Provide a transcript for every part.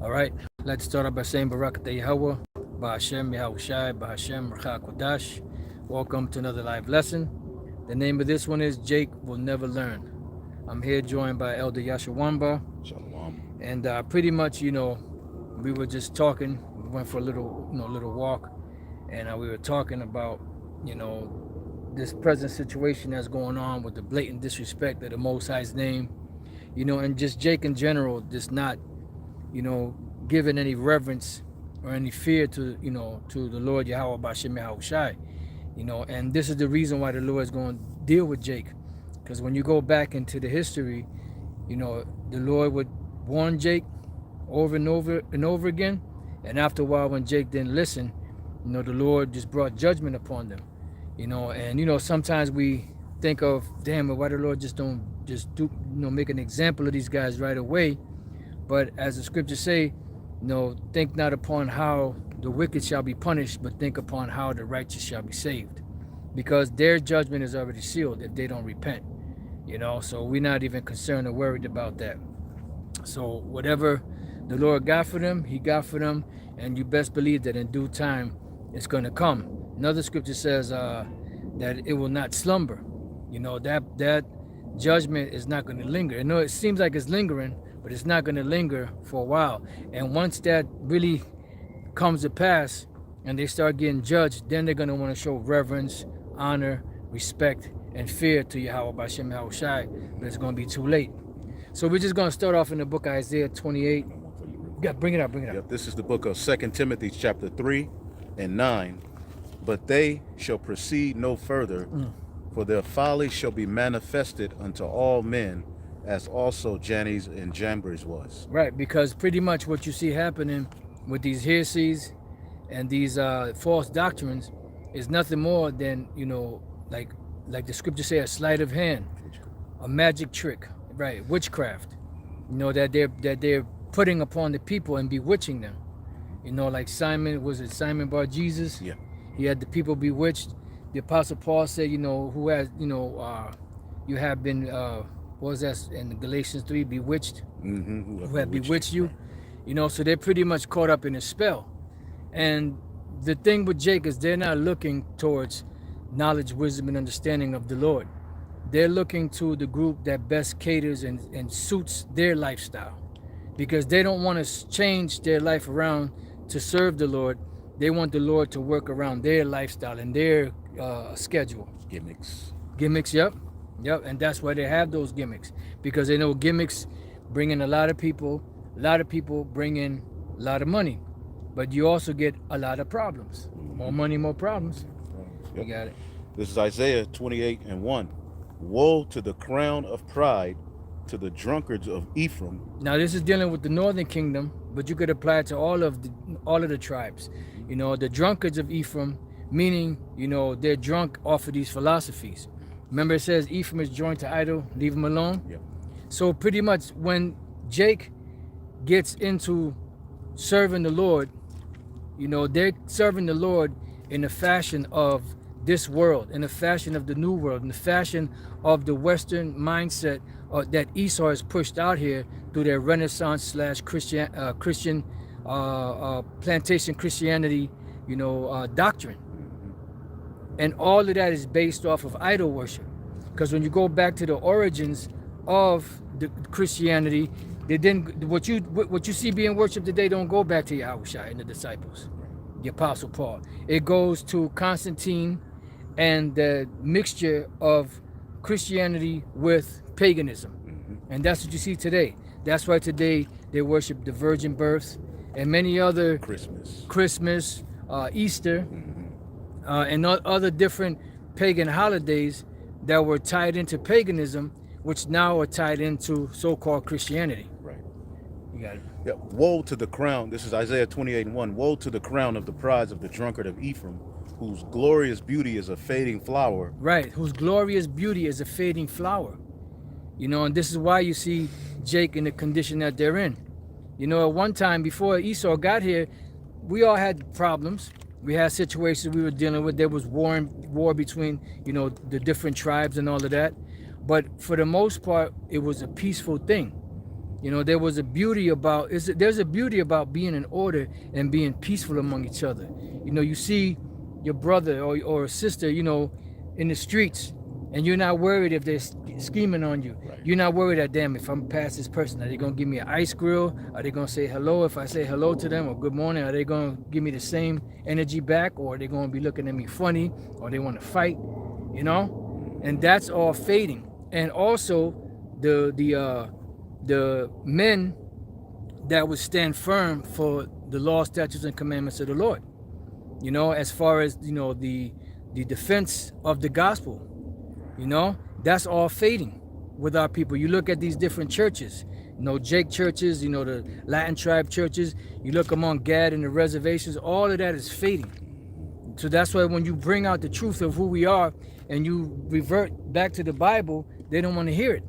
All right, let's start off by saying Barak Yahweh, Ba'ashem Yahushai, Ba'ashem Rcha Kodash. Welcome to another live lesson. The name of this one is Jake Will Never Learn. I'm here joined by Elder Yashawamba. Shalom. And pretty much, we were just talking. We went for a little walk, and we were talking about, this present situation that's going on with the blatant disrespect of the Most High's name, and just Jake in general, just not, giving any reverence or any fear to the Lord Yahweh B'Shem Yahushai, and this is the reason why the Lord is going to deal with Jake, because when you go back into the history, the Lord would warn Jake over and over and over again, and after a while, when Jake didn't listen, the Lord just brought judgment upon them, and sometimes we think of, damn, why the Lord just don't do make an example of these guys right away. But as the scriptures say, think not upon how the wicked shall be punished, but think upon how the righteous shall be saved, because their judgment is already sealed if they don't repent. So we're not even concerned or worried about that. So whatever the Lord got for them, He got for them, and you best believe that in due time it's going to come. Another scripture says that it will not slumber. That judgment is not going to linger. It seems like it's lingering, but it's not going to linger for a while. And once that really comes to pass and they start getting judged, then they're going to want to show reverence, honor, respect, and fear to Yahweh B'Shem Yahushai, but it's going to be too late. So we're just going to start off in the book of Isaiah 28. Yeah, bring it up. Yep, this is the book of 2 Timothy chapter 3 and 9. But they shall proceed no further, for their folly shall be manifested unto all men, as also Jannes and Jambres was. Right, because pretty much what you see happening with these heresies and these false doctrines is nothing more than, like the scriptures say, a sleight of hand, a magic trick, right? Witchcraft, that they're putting upon the people and bewitching them. Like Simon Bar Jesus? Yeah. He had the people bewitched. The Apostle Paul said, who has, you have been, what was that in Galatians 3, bewitched? Mm-hmm. Who have bewitched you? Right. So they're pretty much caught up in a spell. And the thing with Jake is they're not looking towards knowledge, wisdom, and understanding of the Lord. They're looking to the group that best caters and suits their lifestyle, because they don't want to change their life around to serve the Lord. They want the Lord to work around their lifestyle and their schedule. Gimmicks, yep. And that's why they have those gimmicks, because they know gimmicks bring in a lot of people bring in a lot of money, but you also get a lot of problems. More money, more problems. Yep. You got it. This is Isaiah 28 and 1. Woe to the crown of pride, to the drunkards of Ephraim. Now this is dealing with the northern kingdom, but you could apply it to all of the tribes. The drunkards of Ephraim, meaning, they're drunk off of these philosophies. Remember it says Ephraim is joined to idol, leave him alone. Yep. So pretty much when Jake gets into serving the Lord, they're serving the Lord in the fashion of this world, in the fashion of the new world, in the fashion of the Western mindset that Esau has pushed out here through their Renaissance / Christian plantation Christianity, doctrine. And all of that is based off of idol worship. Because when you go back to the origins of the Christianity, they didn't, what you see being worshipped today don't go back to Yahushua and the disciples, the Apostle Paul. It goes to Constantine and the mixture of Christianity with paganism. And that's what you see today. That's why today they worship the virgin birth and many other Christmas, Easter, and other different pagan holidays that were tied into paganism, which now are tied into so-called Christianity. Right. You got it. Yeah. Woe to the crown. This is Isaiah 28 and 1. Woe to the crown of the prize of the drunkard of Ephraim, whose glorious beauty is a fading flower. Right, whose glorious beauty is a fading flower. And this is why you see Jake in the condition that they're in. At one time before Esau got here, we all had problems. We had situations we were dealing with. There was war between, the different tribes and all of that. But for the most part, it was a peaceful thing. You know, there was a beauty about there's a beauty about being in order and being peaceful among each other. You know, you see your brother or a sister, you know, in the streets, and you're not worried if they're scheming on you. Right. You're not worried that, damn, if I'm past this person, are they gonna give me an ice grill? Are they gonna say hello if I say hello to them, or good morning? Are they gonna give me the same energy back, or are they gonna be looking at me funny, or they want to fight? You know, and that's all fading. And also the men that would stand firm for the law, statutes, and commandments of the Lord. You know, as far as, you know, the defense of the gospel, you know, that's all fading with our people. You look at these different churches, you know, Jake churches, you know, the Latin tribe churches, you look among Gad and the reservations, all of that is fading. So that's why when you bring out the truth of who we are and you revert back to the Bible, they don't want to hear it,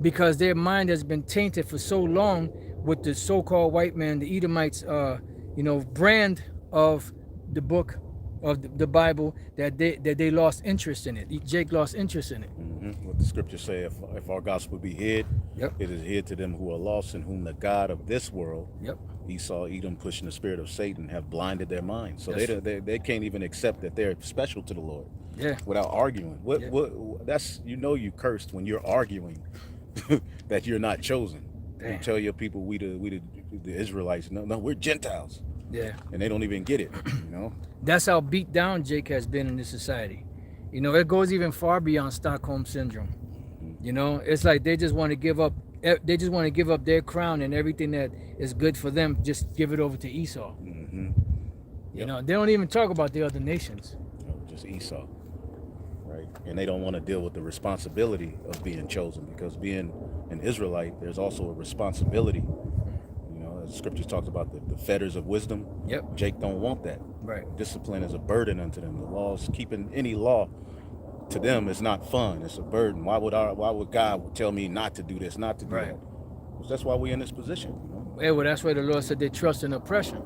because their mind has been tainted for so long with the so-called white man, the Edomites, you know, brand of the book of the Bible, that they lost interest in it. Jake lost interest in it. What the scriptures say, if our gospel be hid, Yep. it is hid to them who are lost, in whom the God of this world, Yep. Esau, Edom, pushing the spirit of Satan, have blinded their minds. So Yes. they can't even accept that they're special to the Lord. Yeah. Without arguing. Yeah. What that's, you know, you cursed when you're arguing that you're not chosen. Damn. You tell your people we the Israelites, no, we're Gentiles. Yeah. And they don't even get it, you know. That's how beat down Jake has been in this society. You know, it goes even far beyond Stockholm syndrome. You know, it's like they just want to give up. They just want to give up their crown and everything that is good for them. Just give it over to Esau. You know, they don't even talk about the other nations. No, just Esau, right? And they don't want to deal with the responsibility of being chosen, because being an Israelite, there's also a responsibility. You know, as scriptures talks about the fetters of wisdom. Yep. Jake don't want that. Right. Discipline is a burden unto them. The laws, keeping any law to them is not fun. It's a burden. Why would God tell me not to do this, not to do Right. that? Well, that's why we're in this position. You know? Yeah, well, that's why the Lord said they trust in oppression.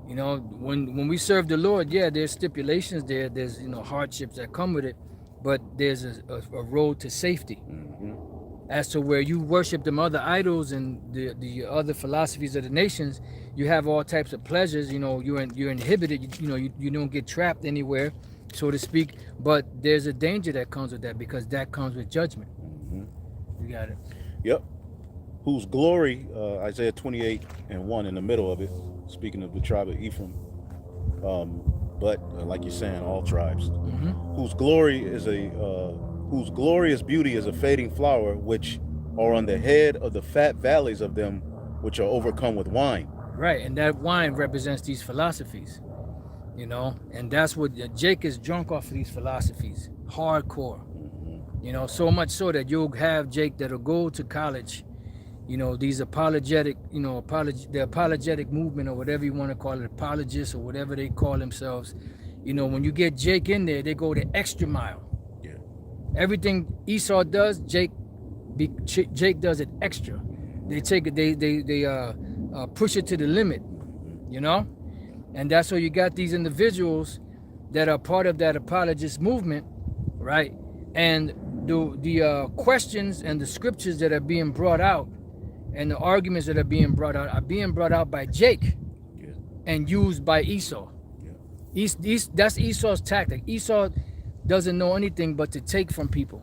You know, when we serve the Lord, yeah, there's stipulations there. There's, you know, hardships that come with it, but there's a road to safety. As to where you worship them other idols and the other philosophies of the nations, you have all types of pleasures. You know, you're inhibited. You know, you don't get trapped anywhere, so to speak. But there's a danger that comes with that, because that comes with judgment. You got it. Yep. Whose glory, Isaiah 28:1 in the middle of it, speaking of the tribe of Ephraim, but like you're saying, all tribes, whose glorious beauty is a fading flower, which are on the head of the fat valleys of them which are overcome with wine. Right, and that wine represents these philosophies, you know, and that's what Jake is drunk off of, these philosophies, hardcore. You know, so much so that you'll have Jake that'll go to college, you know, these apologetic, you know, the apologetic movement, or whatever you want to call it, apologists or whatever they call themselves. You know, when you get Jake in there, they go the extra mile. Yeah. Everything Esau does, Jake does it extra. They take it, they push it to the limit, you know, and that's why you got these individuals that are part of that apologist movement, right? And the questions and the scriptures that are being brought out and the arguments that are being brought out by Jake and used by Esau. That's Esau's tactic. Esau doesn't know anything but to take from people.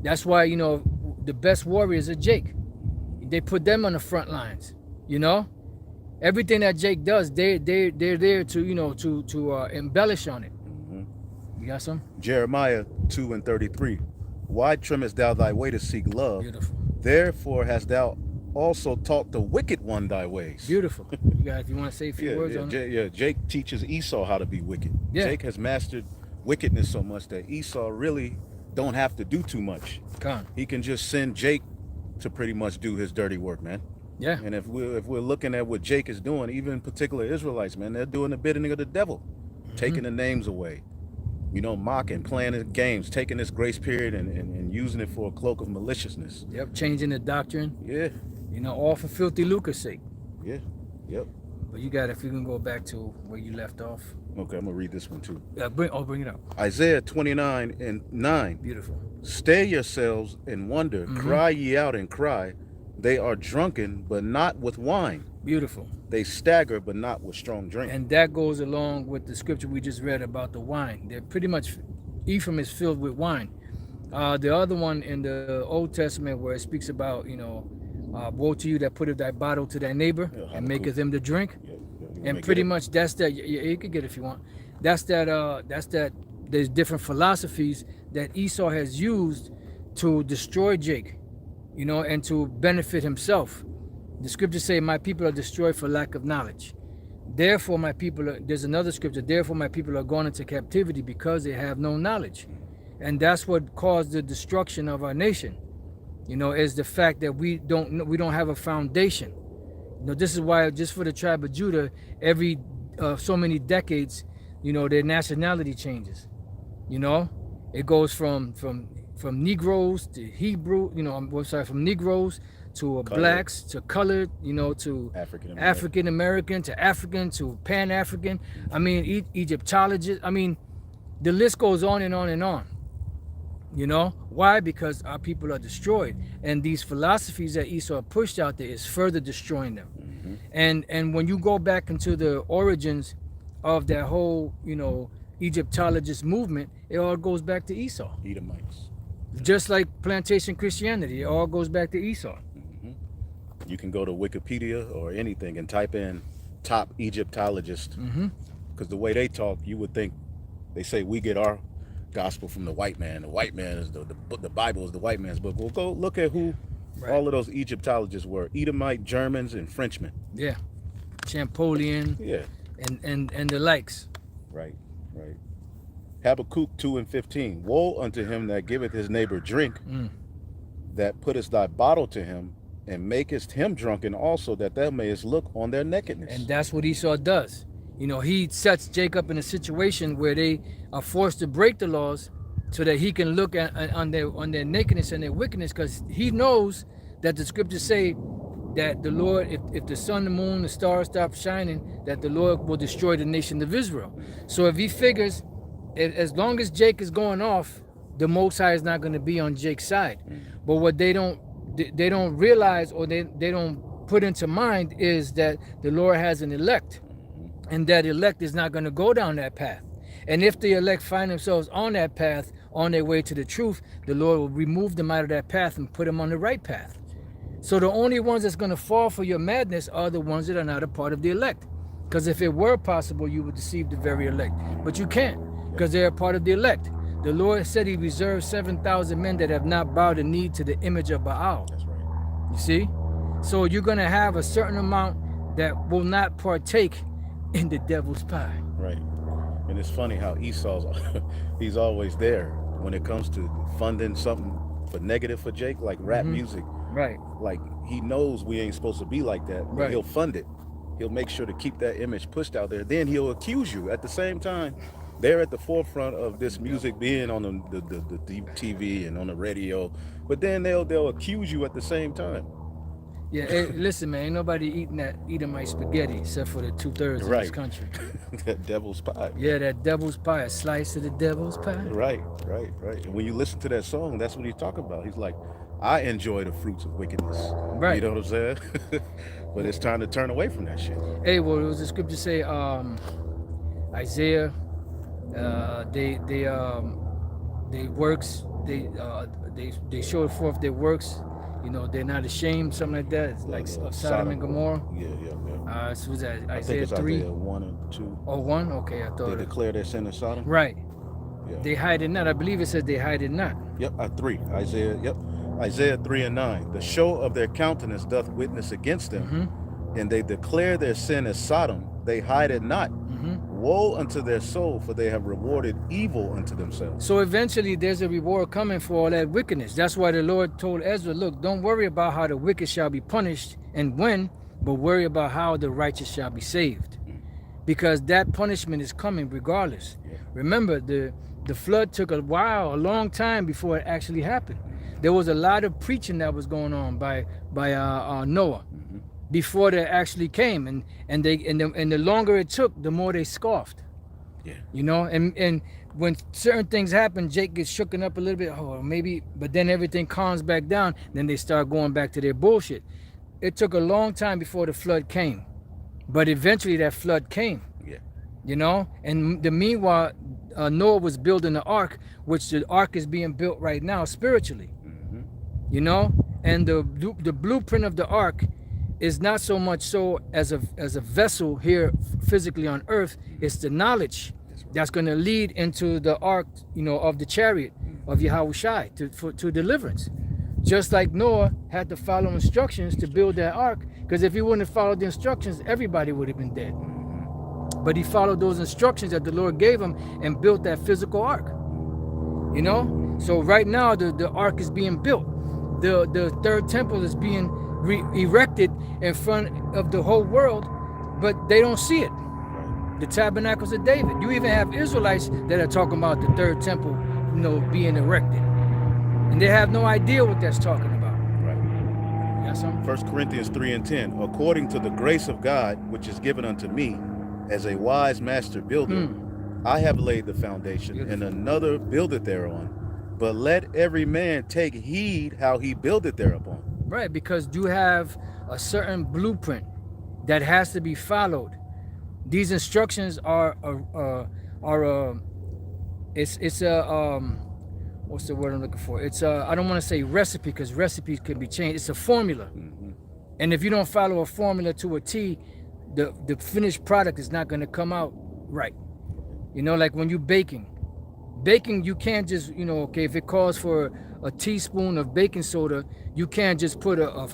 That's why, you know, the best warriors are Jake. They put them on the front lines, you know. Everything that Jake does, they're there to, you know, to embellish on it. You got some? Jeremiah 2:33. Why trimmest thou thy way to seek love? Beautiful. Therefore hast thou also taught the wicked one thy ways. Beautiful. You got, if you want to say a few words on it. Jake teaches Esau how to be wicked. Yeah. Jake has mastered wickedness so much that Esau really don't have to do too much. He can just send Jake to pretty much do his dirty work, man. Yeah. And if we're looking at what Jake is doing, even particular Israelites, man, they're doing the bidding of the devil, taking the names away, you know, mocking, playing games, taking this grace period and using it for a cloak of maliciousness. Yep. Changing the doctrine. Yeah. You know, all for filthy lucre's sake. Yeah. Yep. But you got, if you can go back to where you left off. Okay, I'm gonna read this one too. Bring it up. Isaiah 29:9. Beautiful. Stay yourselves and wonder, cry ye out and cry, They are drunken, but not with wine. Beautiful. They stagger, but not with strong drink. And that goes along with the scripture we just read about the wine. They're pretty much, Ephraim is filled with wine. The other one in the Old Testament where it speaks about, woe to you that putteth thy bottle to thy neighbor and maketh him to drink. And pretty much that's that. You could get it if you want. That's that. There's different philosophies that Esau has used to destroy Jake, and to benefit himself. The scriptures say, my people are destroyed for lack of knowledge. Therefore, there's another scripture, therefore my people are gone into captivity because they have no knowledge. And that's what caused the destruction of our nation, is the fact that we don't have a foundation. This is why, just for the tribe of Judah, every so many decades, their nationality changes. It goes from Negroes to Hebrew, from Negroes to blacks to colored, to African American to African to Pan African. I mean, Egyptologist. I mean, the list goes on and on and on. Why? Because our people are destroyed, and these philosophies that Esau pushed out there is further destroying them. And when you go back into the origins of that whole, Egyptologist movement, it all goes back to Esau. Edomites. Just like plantation Christianity, it all goes back to Esau. You can go to Wikipedia or anything and type in top Egyptologist, because the way they talk, you would think they say we get our gospel from the white man. The white man is the Bible is the white man's book. Well, go look at who all of those Egyptologists were: Edomite, Germans, and Frenchmen. Yeah, Champollion. Yeah, and the likes. Right. Habakkuk 2:15. Woe unto him that giveth his neighbor drink, that puttest thy bottle to him, and makest him drunken also, that thou mayest look on their nakedness. And that's what Esau does. He sets Jacob in a situation where they are forced to break the laws so that he can look on their nakedness and their wickedness, because he knows that the scriptures say that the Lord, if the sun, the moon, the stars stop shining, that the Lord will destroy the nation of Israel. So if he figures, as long as Jake is going off, the Most High is not going to be on Jake's side. But what they don't realize, or they don't put into mind, is that the Lord has an elect, and that elect is not going to go down that path. And if the elect find themselves on that path, on their way to the truth, the Lord will remove them out of that path and put them on the right path. So the only ones that's going to fall for your madness are the ones that are not a part of the elect. Because if it were possible, you would deceive the very elect. But you can't, because they're a part of the elect. The Lord said he reserved 7,000 men that have not bowed the knee to the image of Baal. That's right. You see? So you're going to have a certain amount that will not partake in the devil's pie. Right. And it's funny how he's always there when it comes to funding something for negative for Jake, like rap music. Right. Like, he knows we ain't supposed to be like that, but he'll fund it. He'll make sure to keep that image pushed out there. Then he'll accuse you at the same time. They're at the forefront of this music being on the TV and on the radio, but then they'll accuse you at the same time. Yeah, hey, listen, man, ain't nobody eating that Edomite spaghetti except for the 2/3 of this country. That devil's pie. Yeah, that devil's pie, a slice of the devil's pie. Right. And when you listen to that song, that's what he's talking about. He's like, I enjoy the fruits of wickedness. Right. You know what I'm saying? But it's time to turn away from that shit. Hey, well, it was the scripture say, Isaiah, they works, they show forth their works. They're not ashamed, something like that. It's like Sodom and Gomorrah. Yeah. So was that Isaiah I think it's 3? Isaiah 1 and 2. Oh, 1? Okay, I thought they declare their sin in Sodom. Right. Yeah. They hide it not. I believe it says they hide it not. Yep, 3. Isaiah 3 and 9. The show of their countenance doth witness against them, and they declare their sin as Sodom. They hide it not. Woe unto their soul, for they have rewarded evil unto themselves. So eventually there's a reward coming for all that wickedness. That's why the Lord told Ezra, look, don't worry about how the wicked shall be punished and when, but worry about how the righteous shall be saved. Because that punishment is coming regardless. Remember, the flood took a long time before it actually happened. There was a lot of preaching that was going on by Noah before they actually came, and the longer it took, the more they scoffed. And when certain things happen, Jake gets shooken up a little bit. Oh, maybe, but then everything calms back down. Then they start going back to their bullshit. It took a long time before the flood came, but eventually that flood came. Yeah. You know, and the meanwhile, Noah was building the ark, which the ark is being built right now spiritually. Mm-hmm. You know, and the blueprint of the ark is not so much so as a vessel here physically on earth. It's the knowledge that's going to lead into the ark, you know, of the chariot of Yahushai to deliverance. Just like Noah had to follow instructions to build that ark, because if he wouldn't have followed the instructions, everybody would have been dead. But he followed those instructions that the Lord gave him and built that physical ark. You know, so right now the ark is being built. The third temple is being erected in front of the whole world, but they don't see it. The tabernacles of David. You even have Israelites that are talking about the third temple, you know, being erected, and they have no idea what that's talking about. Right. You got something? 1 Corinthians 3:10. According to the grace of God, which is given unto me, as a wise master builder, I have laid the foundation, and another buildeth thereon. But let every man take heed how he buildeth thereupon. Right, because you have a certain blueprint that has to be followed. These instructions are it's a what's the word I'm looking for? It's I don't want to say recipe, because recipes can be changed. It's a formula, and if you don't follow a formula to a T, the finished product is not going to come out right. You know, like when you baking, you can't just, you know, okay, if it calls for a teaspoon of baking soda, you can't just put a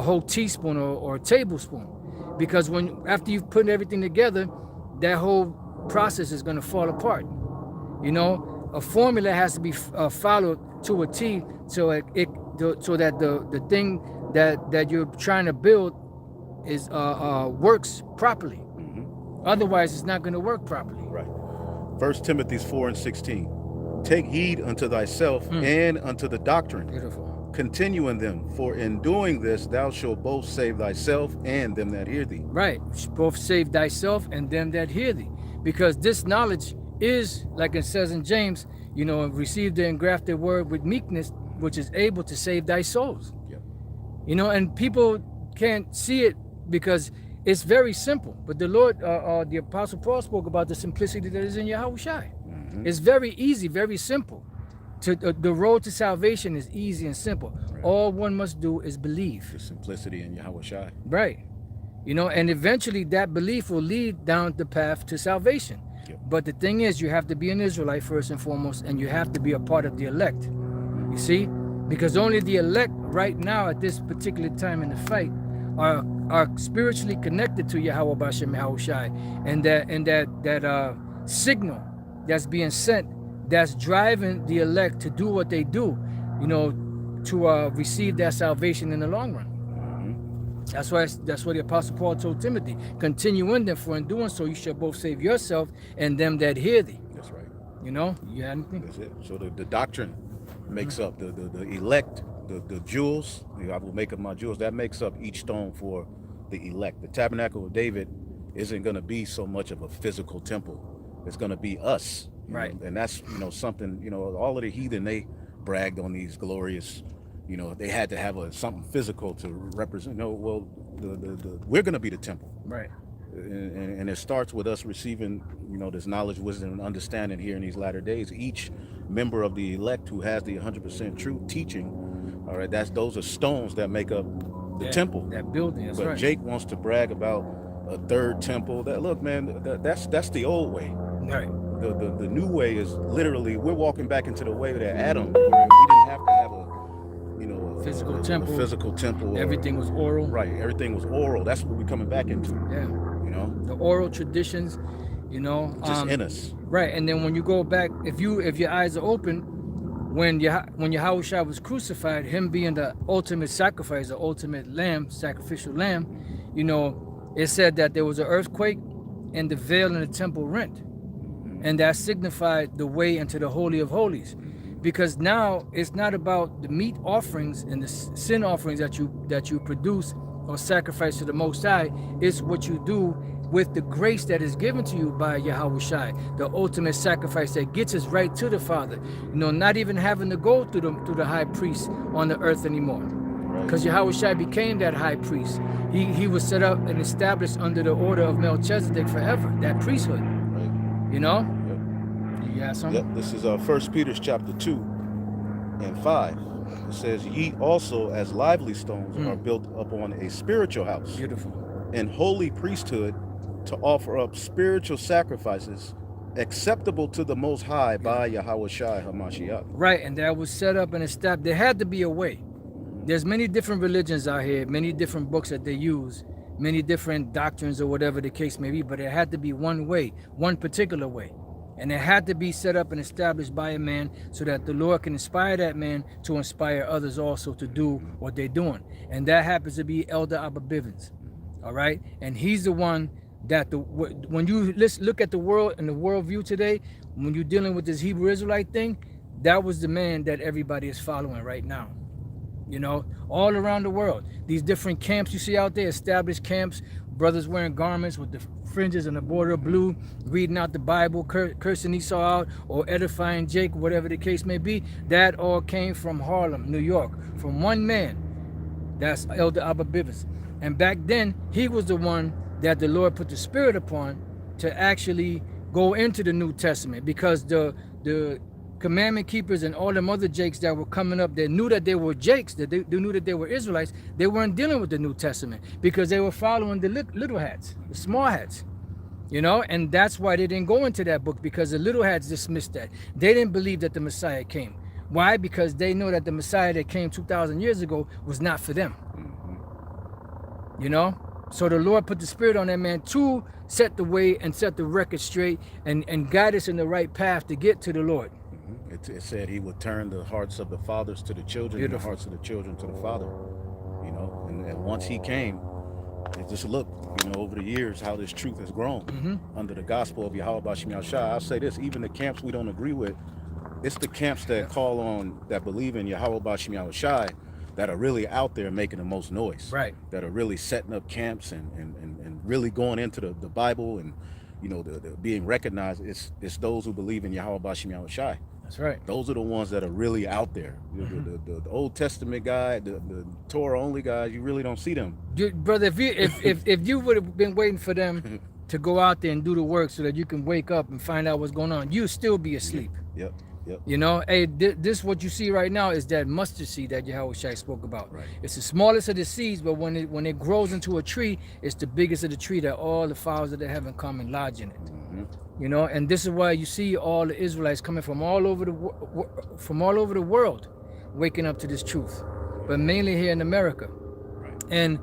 whole teaspoon or a tablespoon, because after you've put everything together, that whole process is going to fall apart. You know, a formula has to be followed to a T, so so that the thing that you're trying to build is works properly. Otherwise, it's not going to work properly. Right. 1 Timothy 4:16. Take heed unto thyself and unto the doctrine. Beautiful. Continue in them, for in doing this thou shalt both save thyself and them that hear thee. Right. Both save thyself and them that hear thee. Because this knowledge is, like it says in James, you know, receive the engrafted word with meekness, which is able to save thy souls. Yep. You know, and people can't see it because it's very simple. But the Lord, the Apostle Paul spoke about the simplicity that is in Yahushai. It's very easy, very simple. The road to salvation is easy and simple. Right. All one must do is believe. The simplicity in Yahushai. Right. You know, and eventually that belief will lead down the path to salvation. Yep. But the thing is, you have to be an Israelite first and foremost, and you have to be a part of the elect. You see? Because only the elect right now at this particular time in the fight are spiritually connected to Yahweh Bashem Yahushai, and that signal that's being sent, that's driving the elect to do what they do, you know, to receive that salvation in the long run. That's why the Apostle Paul told Timothy, continue in them, for in doing so you shall both save yourself and them that hear thee. That's right. You know, you had anything? That's it. So the doctrine makes up the elect, the jewels. I will make up my jewels. That makes up each stone for the elect. The tabernacle of David isn't going to be so much of a physical temple. It's going to be us. Right. And that's, you know, something, you know, all of the heathen, they bragged on these glorious, you know, they had to have something physical to represent. No, well, we're going to be the temple. Right. And it starts with us receiving, you know, this knowledge, wisdom, and understanding here in these latter days. Each member of the elect who has the 100% truth teaching, all right, those are stones that make up the temple. That building, that's but right. Jake wants to brag about a third temple. That, look, man, that's the old way. Right. The new way is literally, we're walking back into the way that Adam, where we didn't have to have a physical temple. A physical temple. Everything was oral. Right. Everything was oral. That's what we're coming back into. Yeah. You know, the oral traditions, you know, just in us. Right. And then when you go back, if your eyes are open, when Yahushua was crucified, him being the ultimate sacrifice, the ultimate lamb, sacrificial lamb, you know, it said that there was an earthquake and the veil in the temple rent. And that signified the way into the Holy of Holies. Because now it's not about the meat offerings and the sin offerings that you produce or sacrifice to the Most High. It's what you do with the grace that is given to you by Yahweh Shai, the ultimate sacrifice that gets us right to the Father. Not even having to go through the high priest on the earth anymore. Because Yahweh Shai became that high priest. He was set up and established under the order of Melchizedek forever, that priesthood. Right. Yep. You got something? Yep. This is 1 Peter chapter 2 and 5. It says, ye also as lively stones are built upon a spiritual house. Beautiful. And holy priesthood to offer up spiritual sacrifices acceptable to the Most High by Yahweh Shai HaMashiach. Right, and that was set up and established. There had to be a way. There's many different religions out here, many different books that they use, many different doctrines or whatever the case may be, but it had to be one way, one particular way. And it had to be set up and established by a man so that the Lord can inspire that man to inspire others also to do what they're doing. And that happens to be Elder Abba Bivens. All right? And he's the one that when you look at the world and the worldview today, when you're dealing with this Hebrew Israelite thing, that was the man that everybody is following right now. All around the world, these different camps you see out there, established camps, brothers wearing garments with the fringes and the border of blue, reading out the Bible, cursing Esau out, or edifying Jake, whatever the case may be. That all came from Harlem, New York, from one man. That's Elder Abba Bivens. And back then, he was the one that the Lord put the spirit upon to actually go into the New Testament, because the commandment keepers and all them other Jakes that were coming up, they knew that they were Jakes, that they knew that they were Israelites. They weren't dealing with the New Testament because they were following the little hats, the small hats, and that's why they didn't go into that book, because the little hats dismissed that. They didn't believe that the Messiah came. Why? Because they know that the Messiah that came 2,000 years ago was not for them. So the Lord put the spirit on that man to set the way and set the record straight and guide us in the right path to get to the Lord. It said he would turn the hearts of the fathers to the children. Beautiful. And the hearts of the children to the father. And once he came, it just look, over the years how this truth has grown under the gospel of Yahweh Bashim Yahushai. I'll say this, even the camps we don't agree with, it's the camps that call on, that believe in Yahweh Bashim Yahushai, that are really out there making the most noise. Right. That are really setting up camps and really going into the Bible and, the being recognized. It's those who believe in Yahweh Bashim Yahushai. That's right. Those are the ones that are really out there. The Old Testament guy, the Torah only guys, you really don't see them. Brother, if you would have been waiting for them to go out there and do the work so that you can wake up and find out what's going on, you'd still be asleep. Yep. Hey, this what you see right now is that mustard seed that Yahweh Shai spoke about. Right. It's the smallest of the seeds, but when it grows into a tree, it's the biggest of the tree that all the fowls of the heaven come and lodge in it. And this is why you see all the Israelites coming from all over the world, waking up to this truth, but mainly here in America. Right. And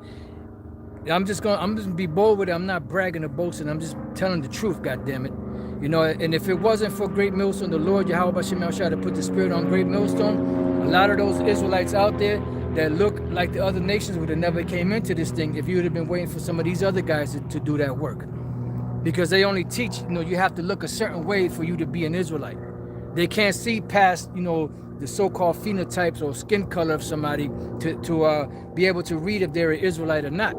I'm just gonna be bold with it. I'm not bragging or boasting. I'm just telling the truth. God damn it. And if it wasn't for Great Millstone, the Lord Yahweh Bashim Yahushai to put the spirit on Great Millstone, a lot of those Israelites out there that look like the other nations would have never came into this thing if you would have been waiting for some of these other guys to do that work. Because they only teach, you have to look a certain way for you to be an Israelite. They can't see past, the so-called phenotypes or skin color of somebody to be able to read if they're an Israelite or not.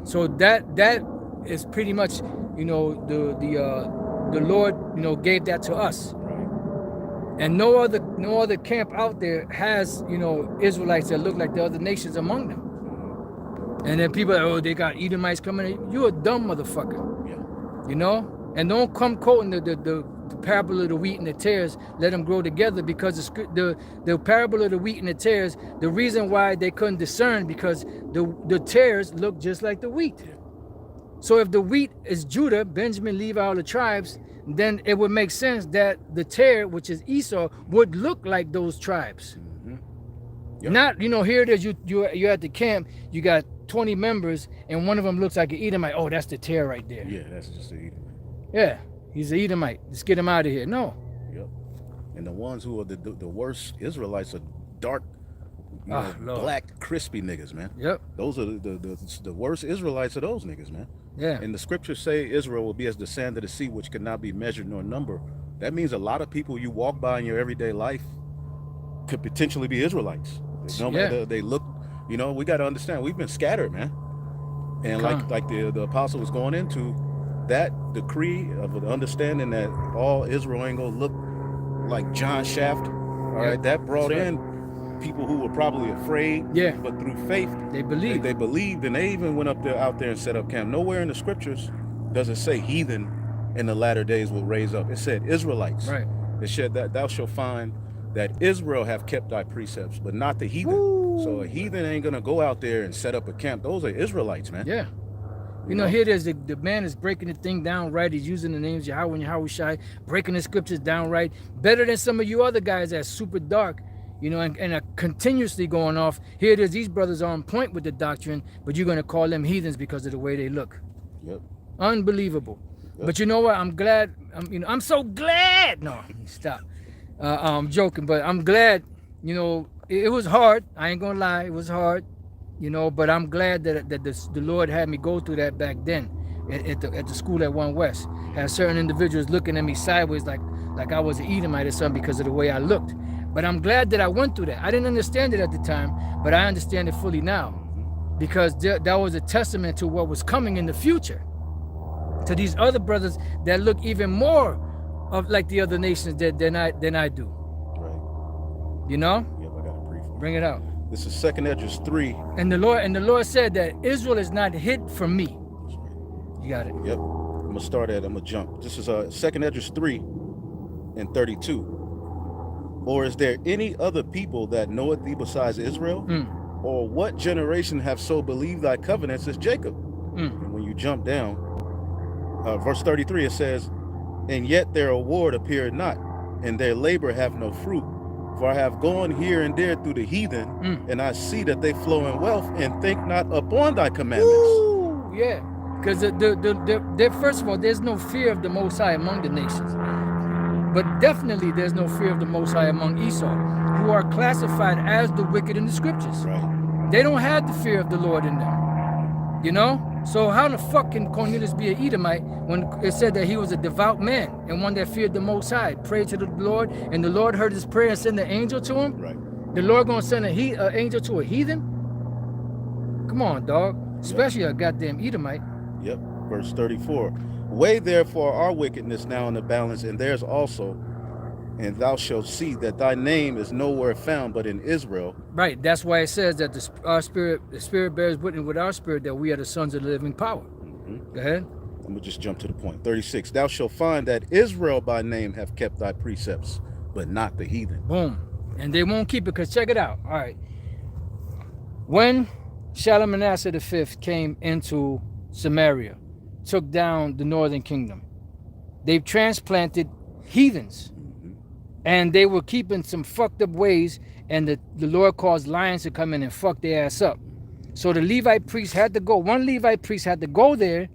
So that is pretty much, the Lord, gave that to us. And no other camp out there has, Israelites that look like the other nations among them. And then people are, they got Edomites coming in. You're a dumb motherfucker. Yeah. And don't come quoting the parable of the wheat and the tares. Let them grow together, because the parable of the wheat and the tares, the reason why they couldn't discern, because the tares look just like the wheat. Yeah. So if the wheat is Judah, Benjamin, Levi, all the tribes, then it would make sense that the tare, which is Esau, would look like those tribes. Yep. Not, here it is, you're at the camp, you got 20 members, and one of them looks like an Edomite. Oh, that's the tare right there. Yeah, that's just an Edomite. Yeah, he's an Edomite. Let's get him out of here. No. Yep. And the ones who are the worst Israelites are dark, black, crispy niggas, man. Yep. Those are the worst Israelites are those niggas, man. Yeah. And the scriptures say Israel will be as the sand of the sea, which cannot be measured nor numbered. That means a lot of people you walk by in your everyday life could potentially be Israelites. They look, we got to understand, we've been scattered, man. And like the apostle was going into, that decree of the understanding that all Israel ain't gonna look like John Shaft, all right, that brought in people who were probably afraid, but through faith they believed. They believed, and they even went out there and set up camp. Nowhere in the scriptures does it say heathen in the latter days will raise up. It said Israelites. Right. It said that thou shalt find that Israel have kept thy precepts, but not the heathen. Woo. So a heathen ain't gonna go out there and set up a camp. Those are Israelites, man. Yeah. You know, here it is. The man is breaking the thing down right. He's using the names Yahweh and Yahweh Shai, breaking the scriptures down right. Better than some of you other guys that's super dark, you know, and are continuously going off. Here it is. These brothers are on point with the doctrine, but you're going to call them heathens because of the way they look. Yep. Unbelievable. Yep. But you know what? I'm glad. I'm so glad. No, stop. I'm joking, but I'm glad. You know, it was hard. I ain't gonna lie. It was hard. You know, but I'm glad that the Lord had me go through that back then at the school at One West. Had certain individuals looking at me sideways like I was an Edomite or something because of the way I looked. But I'm glad that I went through that. I didn't understand it at the time, but I understand it fully now, because that was a testament to what was coming in the future. To these other brothers that look even more of like the other nations than I do. Right. You know? Yep, I got a brief one. Bring it out. This is 2 Esdras 3. And the Lord said that Israel is not hid from me. That's right. You got it. Yep. I'm gonna start at. I'm gonna jump. This is 2 Esdras 3 and 32. Or is there any other people that knoweth thee besides Israel? Or what generation have so believed thy covenants as Jacob? And when you jump down, verse 33, it says, and yet their award appeared not, and their labor have no fruit. For I have gone here and there through the heathen, and I see that they flow in wealth and think not upon thy commandments. Ooh, yeah, because first of all, there's no fear of the Most High among the nations. But definitely there's no fear of the Most High among Esau, who are classified as the wicked in the scriptures. Right. They don't have the fear of the Lord in them. You know? So how the fuck can Cornelius be an Edomite when it said that he was a devout man and one that feared the Most High, prayed to the Lord, and the Lord heard his prayer and sent an angel to him? Right. The Lord gonna send an angel to a heathen? Come on, dog. Especially a goddamn Edomite. Yep. Verse 34. Weigh therefore our wickedness now in the balance, and theirs also, and thou shalt see that thy name is nowhere found but in Israel. Right. That's why it says that the spirit bears witness with our spirit that we are the sons of the living power. Go ahead. I'm gonna just jump to the point. 36. Thou shalt find that Israel by name have kept thy precepts, but not the heathen. Boom. And they won't keep it, because check it out. All right. When Shalmaneser V came into Samaria, took down the northern kingdom, they've transplanted heathens, and they were keeping some fucked up ways, and the Lord caused lions to come in and fuck their ass up. So the Levite priest had to go, one Levite priest had to go there,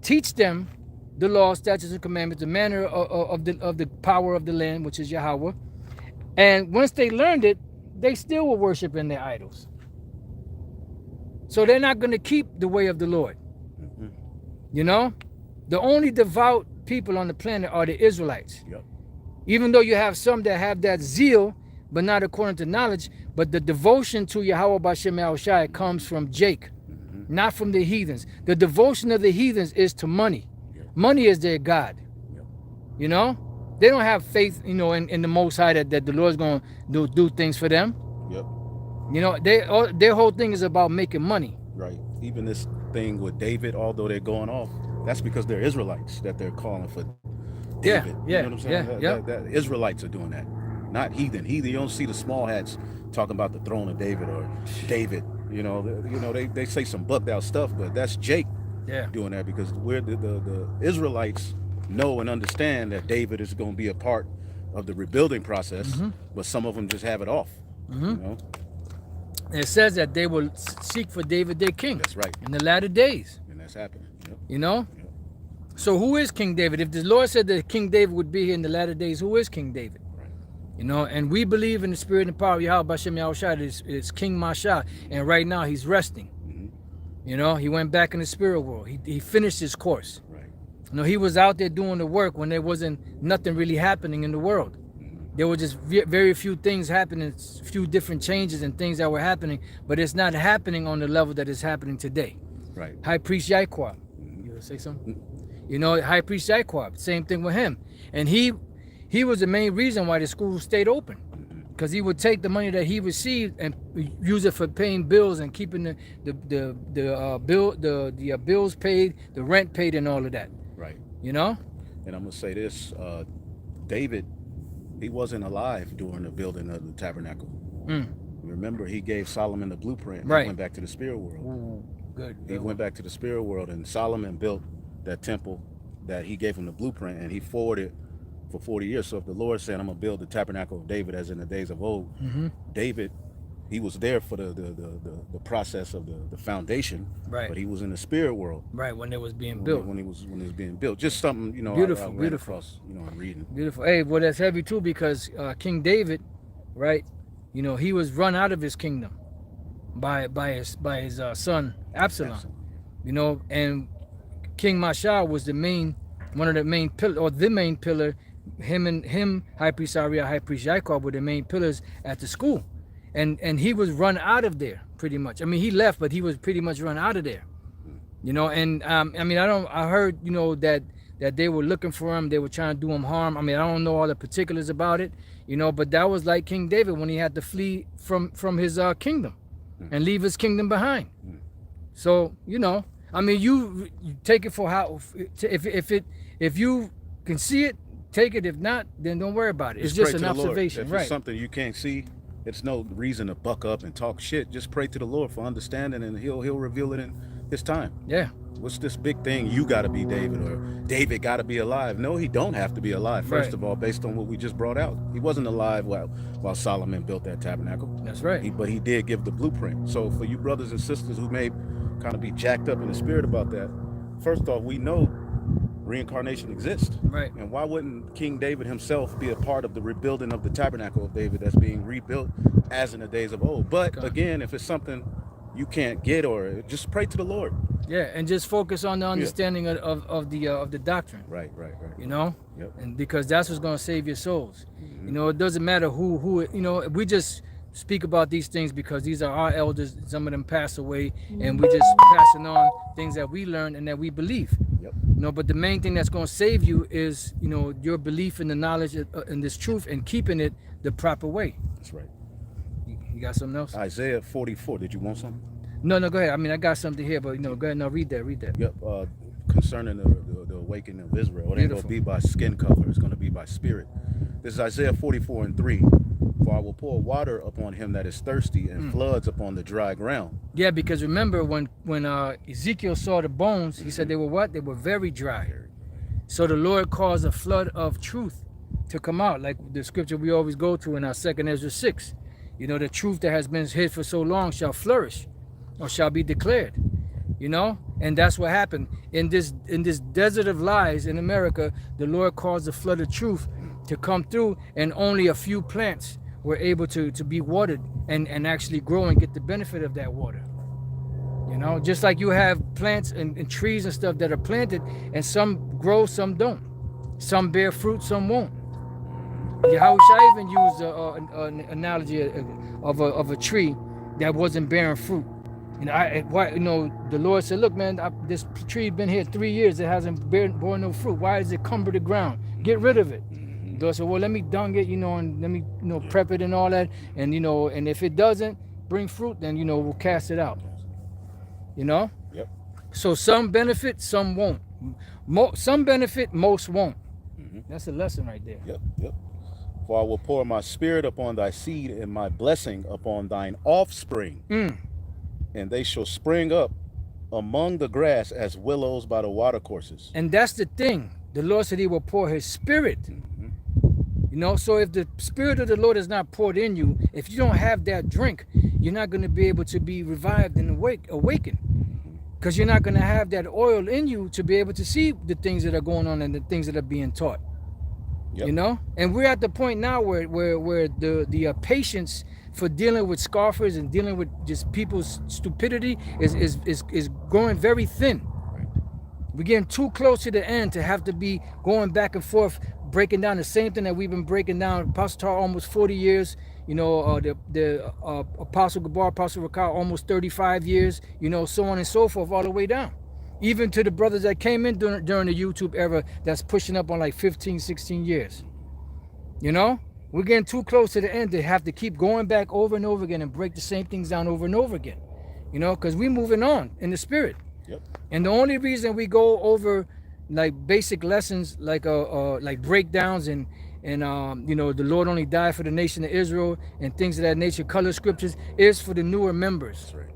teach them the law, statutes, and commandments, the manner of the power of the land, which is Yahweh. And once they learned it, they still were worshiping their idols. So they're not going to keep the way of the Lord. You know, the only devout people on the planet are the Israelites. Yep. Even though you have some that have that zeal, but not according to knowledge, but the devotion to Yahweh Bashem Yahushai comes from Jake, not from the heathens. The devotion of the heathens is to money. Money is their God. You know, they don't have faith, you know, in the Most High that the Lord's going to do things for them. Yep. You know, their whole thing is about making money. Right. Even this thing with David, although they're going off, that's because they're Israelites that they're calling for David. Yeah, you know what I'm saying? yeah. That Israelites are doing that, not heathen. You don't see the small hats talking about the throne of David or David. You know, they say some bugged out stuff, but that's Jake doing that, because we're the Israelites know and understand that David is going to be a part of the rebuilding process, but some of them just have it off. You know? It says that they will seek for David their king. That's right. In the latter days. And that's happening. Yep. You know? Yep. So who is King David? If the Lord said that King David would be here in the latter days, who is King David? Right. You know, and we believe in the spirit and power of Yahweh Bashem Yahushua. It's King Masha, and right now he's resting. You know, he went back in the spirit world. He finished his course. Right. You know, he was out there doing the work when there wasn't nothing really happening in the world. There were just very few things happening, few different changes and things that were happening, but it's not happening on the level that it's happening today. Right. High priest Yaquab. You want to say something? You know, High priest Yaquab, same thing with him. And he was the main reason why the school stayed open. Because he would take the money that he received and use it for paying bills and keeping the bills paid, the rent paid, and all of that. Right. You know. And I'm gonna say this: David, he wasn't alive during the building of the tabernacle. Remember, he gave Solomon the blueprint. And Right. He went back to the spirit world. Ooh, good. He went back to the spirit world, and Solomon built that temple that he gave him the blueprint, and he forwarded for 40 years. So if the Lord said, I'm going to build the tabernacle of David as in the days of old, David, he was there for the process of the foundation, Right. But he was in the spirit world. Right, when it was being built. When it was being built. Just something, you know, Beautiful, I ran beautiful. across, you know, I'm reading. Beautiful. Hey, well, that's heavy too, because King David, right, you know, he was run out of his kingdom by his son Absalom. You know, and King Mashal was one of the main pillar, or the main pillar. Him, High Priest Ariah, High Priest Yaakov were the main pillars at the school, and he was run out of there pretty much. I mean, he left, but he was pretty much run out of there. You know, and I mean, I heard, you know, that they were looking for him, they were trying to do him harm. I mean, I don't know all the particulars about it, you know, but that was like King David when he had to flee from his kingdom and leave his kingdom behind. So, you know, I mean, you take it for how, if you can see it, take it. If not, then don't worry about it. It's just an observation, if right? it's something you can't see, it's no reason to buck up and talk shit. Just pray to the Lord for understanding, and he'll reveal it in his time. Yeah. What's this big thing? You got to be David, or David got to be alive? No, he don't have to be alive. First of all, based on what we just brought out, he wasn't alive while Solomon built that tabernacle. That's right. But he did give the blueprint. So for you brothers and sisters who may kind of be jacked up in the spirit about that, first off, we know reincarnation exists. Right. And why wouldn't King David himself be a part of the rebuilding of the tabernacle of David that's being rebuilt as in the days of old? But again, if it's something you can't get, or just pray to the Lord. Yeah, and just focus on the understanding of the doctrine. Right. You know? Yep. And because that's what's going to save your souls. You know, it doesn't matter who, you know, we just speak about these things because these are our elders. Some of them passed away, and we just passing on things that we learned and that we believe. Yep. You know, but the main thing that's going to save you is, you know, your belief in the knowledge in this truth and keeping it the proper way. That's right. You got something else? Isaiah 44. Did you want something? No, go ahead. I mean, I got something here, but, you know, go ahead. No, read that. Yep. Concerning the awakening of Israel. It ain't going to be by skin color. It's going to be by spirit. This is Isaiah 44:3. For I will pour water upon him that is thirsty, and floods upon the dry ground. Yeah, because remember when Ezekiel saw the bones, he said they were what? They were very dry. So the Lord caused a flood of truth to come out, like the scripture we always go to in our 2nd Ezra 6. You know, the truth that has been hid for so long shall flourish, or shall be declared. You know, and that's what happened in this desert of lies in America. The Lord caused a flood of truth to come through, and only a few plants were able to be watered and actually grow and get the benefit of that water. You know, just like you have plants and trees and stuff that are planted, and some grow, some don't. Some bear fruit, some won't. Yahushua even used an analogy of a tree that wasn't bearing fruit. You know, the Lord said, look, man, this tree been here 3 years. It hasn't borne no fruit. Why does it cumber the ground? Get rid of it. The Lord said, well, let me dung it, you know, and let me, you know, prep it and all that. And, you know, and if it doesn't bring fruit, then, you know, we'll cast it out. You know? Yep. So some benefit, some won't. Some benefit, most won't. That's a lesson right there. Yep. For I will pour my spirit upon thy seed, and my blessing upon thine offspring. And they shall spring up among the grass as willows by the watercourses. And that's the thing. The Lord said he will pour his spirit. You know, so if the spirit of the Lord is not poured in you, if you don't have that drink, you're not going to be able to be revived and awakened. Because you're not going to have that oil in you to be able to see the things that are going on and the things that are being taught. Yep. You know, and we're at the point now where the patience for dealing with scoffers and dealing with just people's stupidity is growing very thin. Right. We're getting too close to the end to have to be going back and forth, breaking down the same thing that we've been breaking down, Pastor Tar, almost 40 years, the Apostle Gabar, Apostle Rakal, almost 35 years, so on and so forth, all the way down. Even to the brothers that came in during the YouTube era that's pushing up on like 15, 16 years. We're getting too close to the end to have to keep going back over and over again and break the same things down over and over again. Because we're moving on in the spirit. Yep. And the only reason we go over like basic lessons, like breakdowns and the Lord only died for the nation of Israel and things of that nature, color scriptures, is for the newer members. That's right.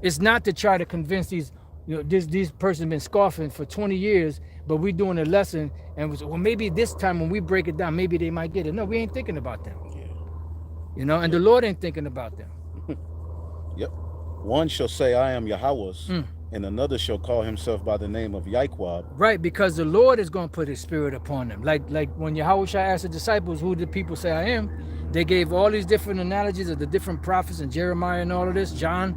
It's not to try to convince these, these person been scoffing for 20 years, but we doing a lesson and we say, well, maybe this time when we break it down, maybe they might get it. No, we ain't thinking about them. Yeah. And the Lord ain't thinking about them. Yep. One shall say, I am Yahweh's, and another shall call himself by the name of Yahweh. Right, because the Lord is going to put his spirit upon them. Like when Yahushua asked the disciples, who do people say I am? They gave all these different analogies of the different prophets and Jeremiah and all of this, John.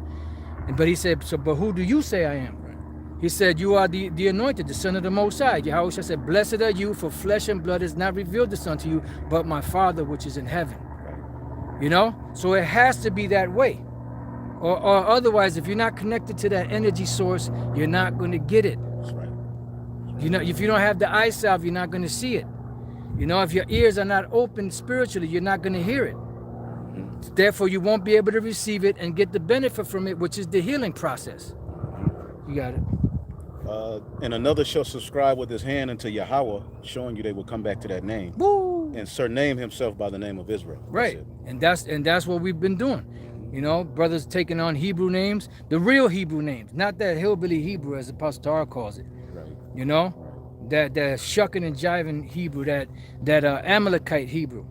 But he said, but who do you say I am? Right. He said, you are the anointed, the Son of the Most High. Yahushua said, blessed are you, for flesh and blood has not revealed this unto you, but my Father which is in heaven. Right. So it has to be that way. Or otherwise, if you're not connected to that energy source, you're not going to get it. That's right. If you don't have the eye salve, you're not going to see it. If your ears are not open spiritually, you're not going to hear it. Therefore, you won't be able to receive it and get the benefit from it, which is the healing process. You got it. And another shall subscribe with his hand unto Yahweh, showing you they will come back to that name. Woo! And surname himself by the name of Israel. Right. And that's what we've been doing. Brothers taking on Hebrew names, the real Hebrew names, not that hillbilly Hebrew as the Apostle Torah calls it. Right. That shucking and jiving Hebrew, that Amalekite Hebrew.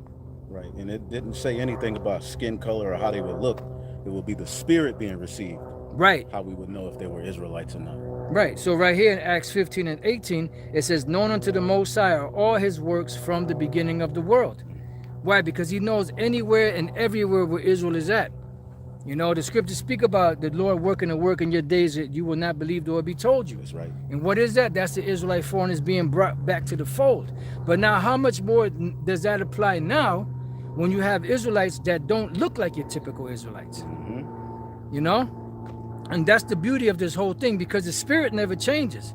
Right. And it didn't say anything about skin color or how they would look. It would be the spirit being received. Right. How we would know if they were Israelites or not. Right. So right here in Acts 15 and 18, it says, known unto the Most High are all his works from the beginning of the world. Why? Because he knows anywhere and everywhere where Israel is at. The scriptures speak about the Lord working a work in your days that you will not believe though it be told you. That's right. And what is that? That's the Israelite foreigners being brought back to the fold. But now how much more does that apply now when you have Israelites that don't look like your typical Israelites? And that's the beauty of this whole thing, because the spirit never changes.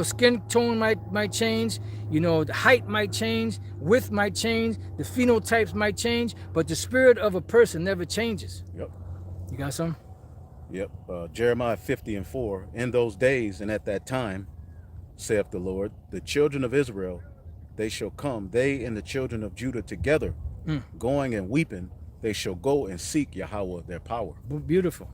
Skin tone might change, the height might change, width might change, the phenotypes might change, but the spirit of a person never changes. Yep. You got some? Yep. Jeremiah 50:4. In those days and at that time, saith the Lord, the children of Israel, they shall come, they and the children of Judah together, going and weeping, they shall go and seek Yahweh their power. Beautiful.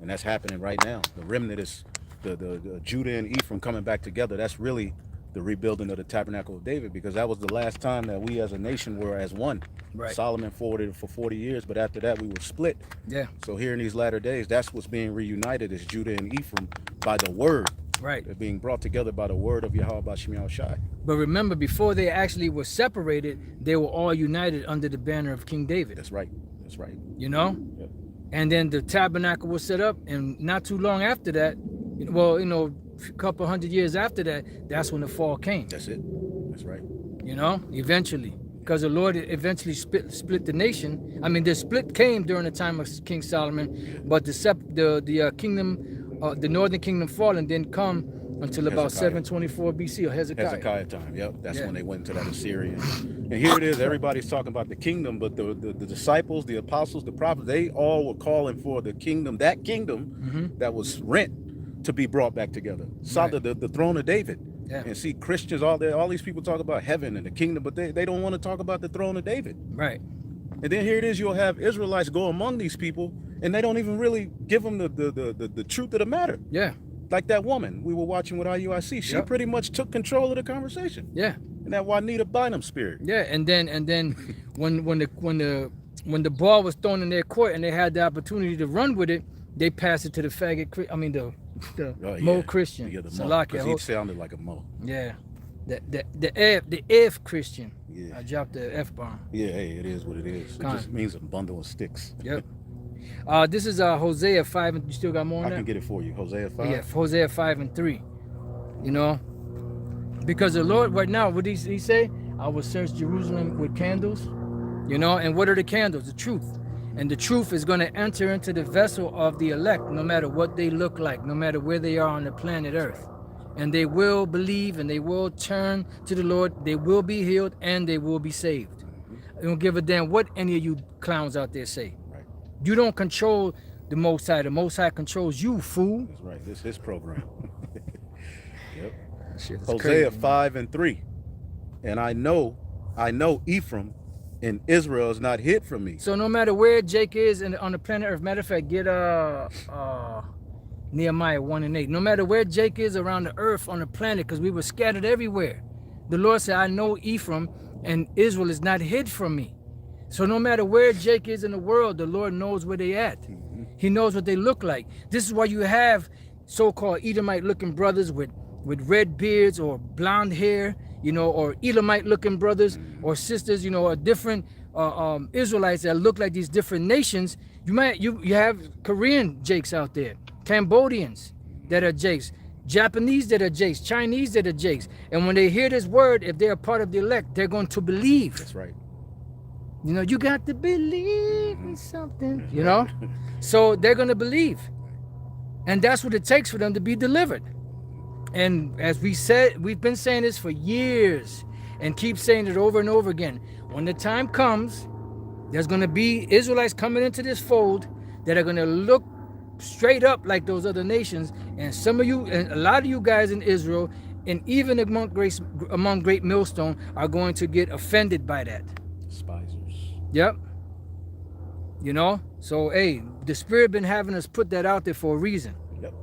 And that's happening right now. The remnant is the Judah and Ephraim coming back together. That's really the rebuilding of the tabernacle of David, because that was the last time that we as a nation were as one. Right. Solomon forwarded it for 40 years, but after that we were split. Yeah. So here in these latter days, that's what's being reunited, is Judah and Ephraim by the word. Right. They're being brought together by the word of Yahweh B'Shem Yahushai. But remember, before they actually were separated, they were all united under the banner of King David. That's right. That's right. Yep. And then the tabernacle was set up, and not too long after that, a couple hundred years after that, that's when the fall came. That's it. That's right. Eventually, because the Lord eventually split the nation. I mean, the split came during the time of King Solomon, but the kingdom, the northern kingdom fallen didn't come until about 724 BC or Hezekiah time. Yep. That's when they went into that Assyrian. And here it is. Everybody's talking about the kingdom, but the disciples, the apostles, the prophets, they all were calling for the kingdom, that kingdom that was rent, to be brought back together. Saw the throne of David. Yeah. And see Christians, all these people talk about heaven and the kingdom, but they don't want to talk about the throne of David. Right. And then here it is, you'll have Israelites go among these people, and they don't even really give them the truth of the matter. Yeah. Like that woman we were watching with IUIC, she pretty much took control of the conversation. Yeah. And that Juanita Bynum spirit. Yeah, and then when the ball was thrown in their court and they had the opportunity to run with it, they passed it to the the Mo Christian. Yeah, the Mo, because he sounded like a Mo. Yeah. The F Christian. Yeah. I dropped the F bomb. Yeah, hey, it is what it is. It just means a bundle of sticks. Yep. This is Hosea 5, and you still got more on that? I can get it for you. Hosea 5? Yeah, Hosea 5 and 3. Because the Lord right now, what did he say? I will search Jerusalem with candles. You know, and what are the candles? The truth. And the truth is going to enter into the vessel of the elect, no matter what they look like, no matter where they are on the planet Earth. And they will believe and they will turn to the Lord. They will be healed and they will be saved. I don't give a damn what any of you clowns out there say. Right. You don't control the Most High. The Most High controls you, fool. That's right. This is his program. Yep. Shit is Hosea crazy. 5:3. And I know Ephraim and Israel is not hid from me. So no matter where Jake is on the planet Earth, matter of fact, get Nehemiah 1:8. No matter where Jake is around the earth on the planet, because we were scattered everywhere. The Lord said, I know Ephraim and Israel is not hid from me. So no matter where Jake is in the world, the Lord knows where they at. He knows what they look like. This is why you have so-called Edomite-looking brothers with red beards or blonde hair, you know, or Elamite-looking brothers or sisters, you know, or different Israelites that look like these different nations. You have Korean Jakes out there, Cambodians that are Jakes, Japanese that are Jakes, Chinese that are Jakes. And when they hear this word, if they're a part of the elect, they're going to believe. That's right. You know, you got to believe in something, you know? So they're going to believe. And that's what it takes for them to be delivered. And as we said, we've been saying this for years and keep saying it over and over again. When the time comes, there's going to be Israelites coming into this fold that are going to look straight up like those other nations. And some of you, and a lot of you guys in Israel, and even among Great Millstone, are going to get offended by that. Despisers. Yep. You know? So, hey, the Spirit been having us put that out there for a reason. Yep.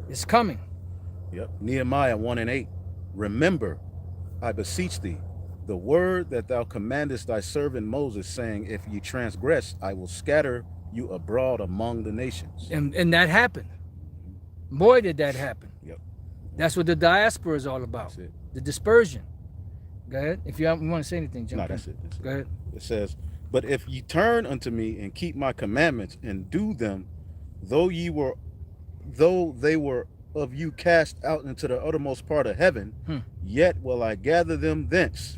It's coming. Yep. Nehemiah 1:8. Remember, I beseech thee, the word that thou commandest thy servant Moses, saying, if ye transgress, I will scatter you abroad among the nations. And that happened. Boy, did that happen. Yep. That's what the diaspora is all about. That's it. The dispersion. Go ahead. If you want to say anything, jump No, in. that's it. Go ahead. It says, but if ye turn unto me and keep my commandments and do them, though they were of you cast out into the uttermost part of heaven, yet will I gather them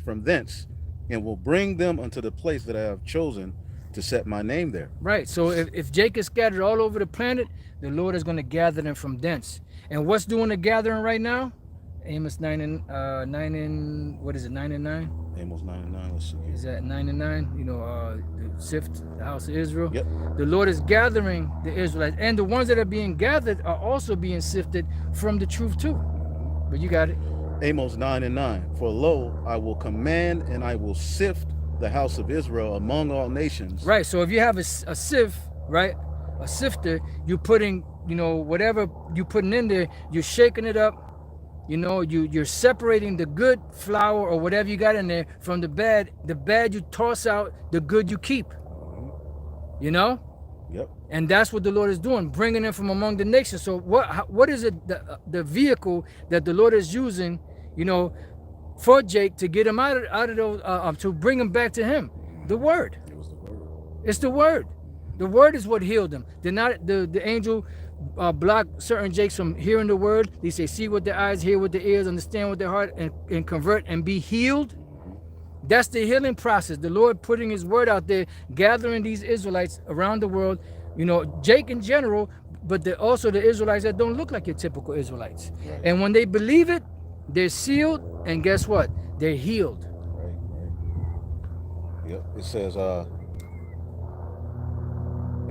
from thence, and will bring them unto the place that I have chosen to set my name there. Right. So if Jake is scattered all over the planet, the Lord is going to gather them from thence. And what's doing the gathering right now? Amos 9 and what is it? 9 and 9. Amos 9:9. Let's see. Is that 9 and 9? You know, the sift, the house of Israel. Yep. The Lord is gathering the Israelites, and the ones that are being gathered are also being sifted from the truth too. But you got it. Amos 9:9. For lo, I will command and I will sift the house of Israel among all nations. Right. So if you have a sieve, right, a sifter, you're putting, you know, whatever you're putting in there, you're shaking it up. You know, you're separating the good flour or whatever you got in there from the bad. The bad you toss out, the good you keep. You know? Yep. And that's what the Lord is doing, bringing them from among the nations. So what is it, the vehicle that the Lord is using, you know, for Jake to get him out of those, to bring him back to him? The word. It was the word. It's the word. The word is what healed them. They're not the angel block certain Jakes from hearing the word. They say, see with their eyes, hear with their ears, understand with their heart, and convert and be healed. That's the healing process. The Lord putting his word out there, gathering these Israelites around the world, you know, Jake in general, but also the Israelites that don't look like your typical Israelites. Right. And when they believe it, they're sealed, and guess what? They're healed. Right. Yep. It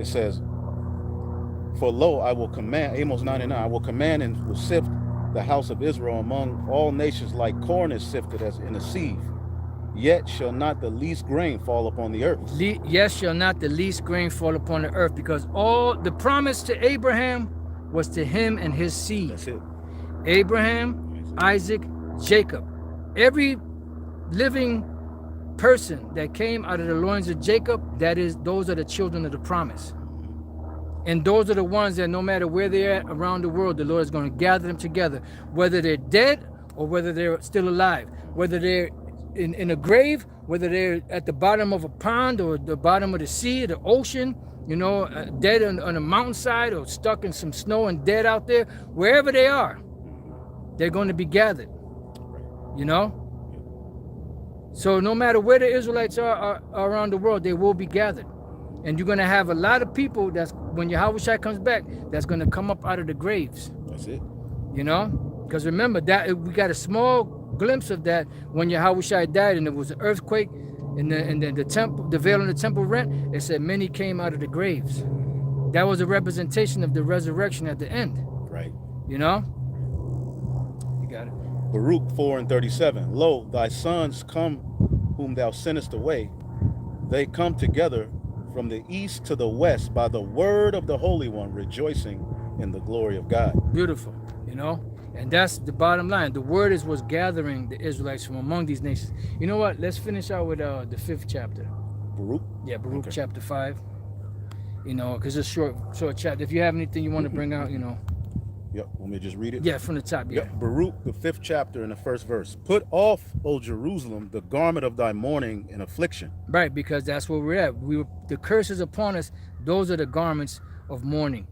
says, for lo, I will command, Amos 9:9, I will command and will sift the house of Israel among all nations like corn is sifted as in a sieve. Yet shall not the least grain fall upon the earth. Yes, shall not the least grain fall upon the earth, because all the promise to Abraham was to him and his seed. That's it. Abraham, Isaac, Jacob. Every living person that came out of the loins of Jacob, those are the children of the promise. And those are the ones that no matter where they're at around the world, the Lord is going to gather them together, whether they're dead or whether they're still alive, whether they're in a grave, whether they're at the bottom of a pond or the bottom of the sea, the ocean, you know, dead on a mountainside or stuck in some snow and dead out there, wherever they are, they're going to be gathered, you know? So no matter where the Israelites are around the world, they will be gathered. And you're going to have a lot of people that's, when Yahushua comes back, that's going to come up out of the graves. That's it. You know? Because remember, that we got a small glimpse of that when Yahushua died, and there was an earthquake, and the temple, the veil in the temple rent. It said many came out of the graves. That was a representation of the resurrection at the end. Right. You know? You got it. Baruch 4:37. Lo, thy sons come whom thou sendest away. They come together from the east to the west by the word of the Holy One, rejoicing in the glory of God. Beautiful, you know? And that's the bottom line. The word is what's gathering the Israelites from among these nations. You know what? Let's finish out with the 5th chapter. Baruch? Yeah, Baruch Okay. chapter 5. You know, because it's a short chapter. If you have anything you want to bring out, you know. Yep. Want me to just read it? Yeah, from the top, yeah. Yep. Baruch, the 5th chapter and the 1st verse. Put off, O Jerusalem, the garment of thy mourning and affliction. Right, because that's where we're at. The curses upon us, those are the garments of mourning.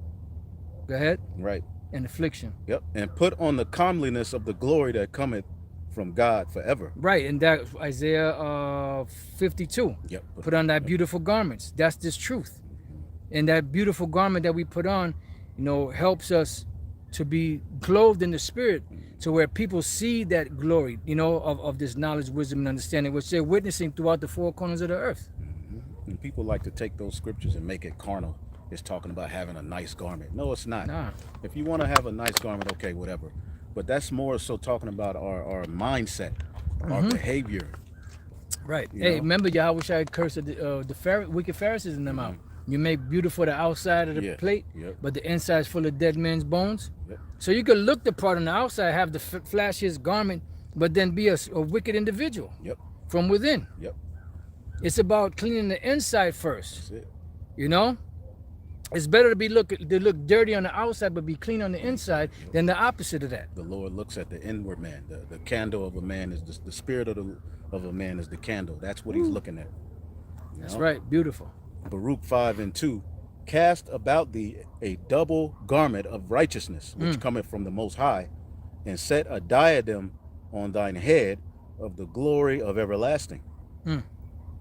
Go ahead. Right. And affliction. Yep. And put on the comeliness of the glory that cometh from God forever. Right, and that Isaiah 52. Yep. Put on thy beautiful garments. That's this truth. And that beautiful garment that we put on, you know, helps us to be clothed in the spirit, to where people see that glory, you know, of this knowledge, wisdom, and understanding, which they're witnessing throughout the four corners of the earth. And people like to take those scriptures and make it carnal. It's talking about having a nice garment. No, it's not. Nah. If you want to have a nice garment, okay, whatever. But that's more so talking about our mindset, our behavior. Right. You Hey, know? remember Yahushua cursed the wicked Pharisees in them out. You make beautiful the outside of the plate, but the inside is full of dead men's bones. Yep. So you could look the part on the outside, have the flashiest garment, but then be a wicked individual Yep. from within. Yep. It's about cleaning the inside first. That's it. You know, it's better to look dirty on the outside but be clean on the inside than the opposite of that. The Lord looks at the inward man. The candle of a man is the spirit of a man is the candle. That's what he's looking at. You That's know? right. Beautiful. Baruch 5:2. Cast about thee a double garment of righteousness, which cometh from the Most High, and set a diadem on thine head of the glory of everlasting.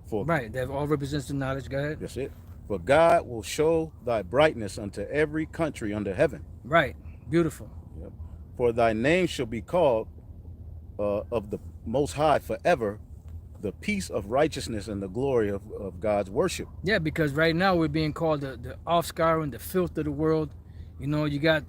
For Right. That all represents the knowledge. Go ahead. that's it. For God will show thy brightness unto every country under heaven. Right. Beautiful. Yep. For thy name shall be called of the Most High forever, the peace of righteousness and the glory of God's worship. Yeah, because right now we're being called the offscouring, the filth of the world. You know, you got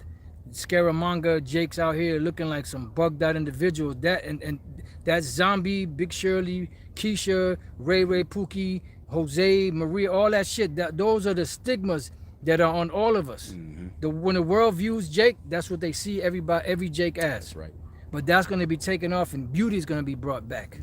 Scaramanga, Jake's out here looking like some bugged out individuals. That and that zombie, Big Shirley, Keisha, Ray Pookie, Jose, Maria, all that shit. Those are the stigmas that are on all of us. When the world views Jake, that's what they see every Jake as. That's right. But that's going to be taken off, and beauty is going to be brought back.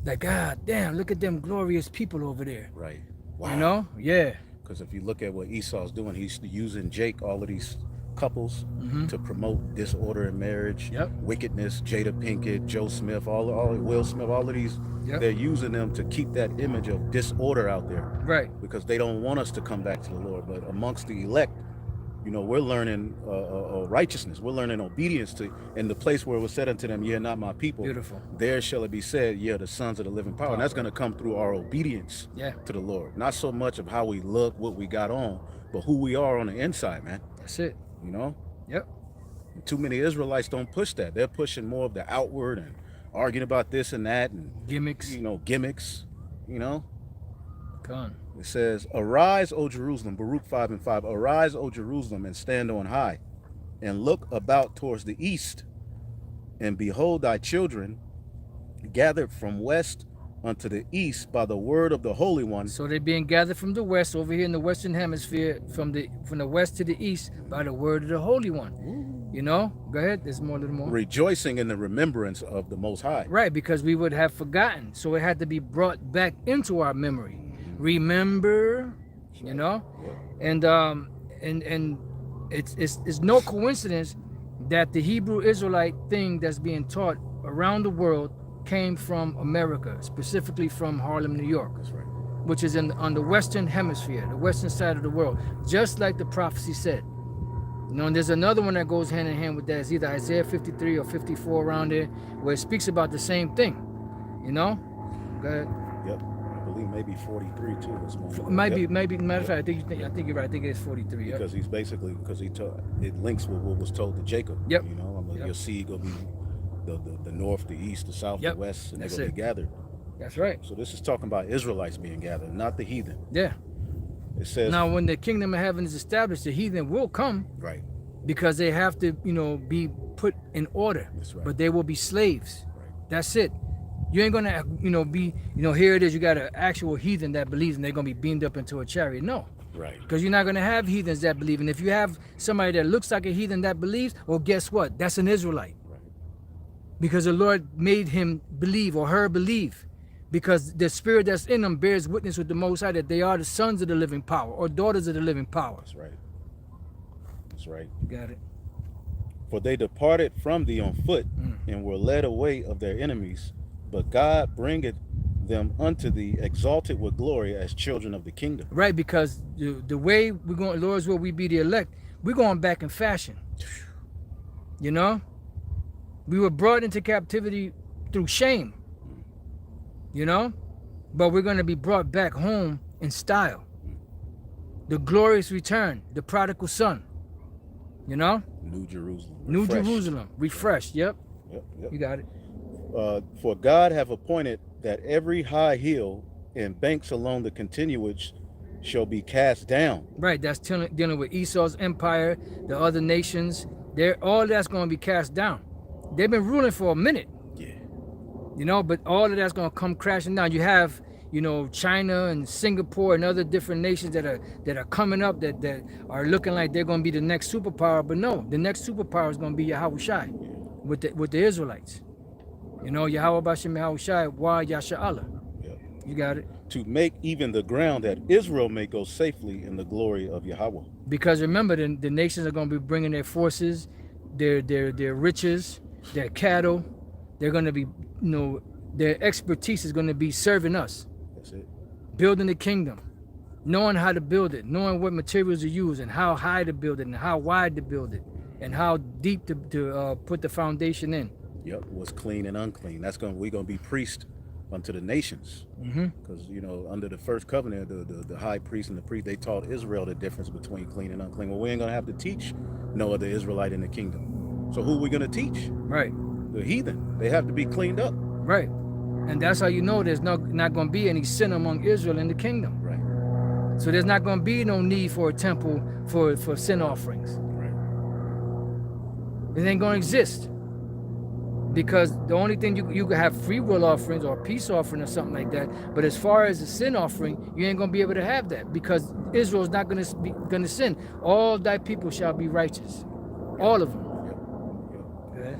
Like, God damn, look at them glorious people over there. Right. Wow. You know? Yeah. Because if you look at what Esau's doing, he's using Jake, all of these couples, to promote disorder in marriage, wickedness. Jada Pinkett, Joe Smith, all Will Smith, all of these. They're using them to keep that image of disorder out there. Right. Because they don't want us to come back to the Lord. But amongst the elect, you know, we're learning righteousness. We're learning obedience to, in the place where it was said unto them, ye are not my people. Beautiful. There shall it be said, ye are the sons of the living power. And that's going to come through our obedience to the Lord. Not so much of how we look, what we got on, but who we are on the inside, man. That's it. You know? Yep. Too many Israelites don't push that. They're pushing more of the outward and arguing about this and that and Gimmicks. you know. Gone. It says, arise, O Jerusalem, Baruch 5:5. Arise, O Jerusalem, and stand on high, and look about towards the east, and behold thy children gathered from west unto the east by the word of the Holy One. So they're being gathered from the west over here in the Western Hemisphere, from the west to the east by the word of the Holy One. You know? Go ahead. There's more, a little more. Rejoicing in the remembrance of the Most High. Right, because we would have forgotten. So it had to be brought back into our memory. Remember, you know? And it's no coincidence that the Hebrew Israelite thing that's being taught around the world came from America, specifically from Harlem, New York. That's right. Which is on the Western Hemisphere, the western side of the world, just like the prophecy said. You know, and there's another one that goes hand in hand with that. It's either Isaiah 53 or 54 around there, where it speaks about the same thing, you know? Go ahead. Yep. I believe maybe 43 too. Is one. Maybe, Yep. matter of fact, I think you're right. I think it's 43. Yep. Because he's basically it links with what was told to Jacob. Yep. You know, Yep. your seed gonna be the north, the east, the south, Yep. the west, and they're That's gonna it. be gathered. That's right. So this is talking about Israelites being gathered, not the heathen. Yeah. It says Now, when the kingdom of heaven is established, the heathen will come right. because they have to, be put in order. That's right. But they will be slaves. Right. That's it. You ain't gonna, be, here it is. You got an actual heathen that believes, and they're gonna be beamed up into a chariot. No. Right. Because you're not gonna have heathens that believe. And if you have somebody that looks like a heathen that believes, well, guess what? That's an Israelite. Right. Because the Lord made him believe or her believe. Because the spirit that's in them bears witness with the Most High that they are the sons of the living power or daughters of the living power. That's right. That's right. Got it. For they departed from thee on foot and were led away of their enemies, but God bringeth them unto thee exalted with glory as children of the kingdom. Right, because the way we're going, Lord's will we be the elect, we're going back in fashion. We were brought into captivity through shame. But we're going to be brought back home in style. The glorious return, the prodigal son. New Jerusalem. New Refreshed. Jerusalem, refreshed. Yep. Yep. You got it. For God have appointed that every high hill and banks along the continuance shall be cast down. Right, that's dealing with Esau's empire, the other nations. All that's going to be cast down. They've been ruling for a minute. Yeah. But all of that's going to come crashing down. You have, China and Singapore and other different nations that are coming up that are looking like they're going to be the next superpower. But no, the next superpower is going to be Yahushai with the Israelites. Yahweh Bashem Yahushai wa Yasha'Allah. Yeah. You got it. To make even the ground that Israel may go safely in the glory of Yahweh. Because remember, the nations are going to be bringing their forces, their riches, their cattle. They're going to be, their expertise is going to be serving us. That's it. Building the kingdom, knowing how to build it, knowing what materials to use and how high to build it and how wide to build it and how deep to put the foundation in. Yep. What's clean and unclean. We're going to be priests unto the nations. Because, under the first covenant, the high priest and the priest, they taught Israel the difference between clean and unclean. Well, we ain't going to have to teach no other Israelite in the kingdom. So who are we going to teach? Right. The heathen. They have to be cleaned up. Right. And that's how you know there's not going to be any sin among Israel in the kingdom. Right. So there's not going to be no need for a temple for sin offerings. Right. It ain't going to exist. Because the only thing you can have free will offerings or a peace offering or something like that. But as far as a sin offering, you ain't going to be able to have that because Israel's not going to sin. All thy people shall be righteous. All of them. Yep.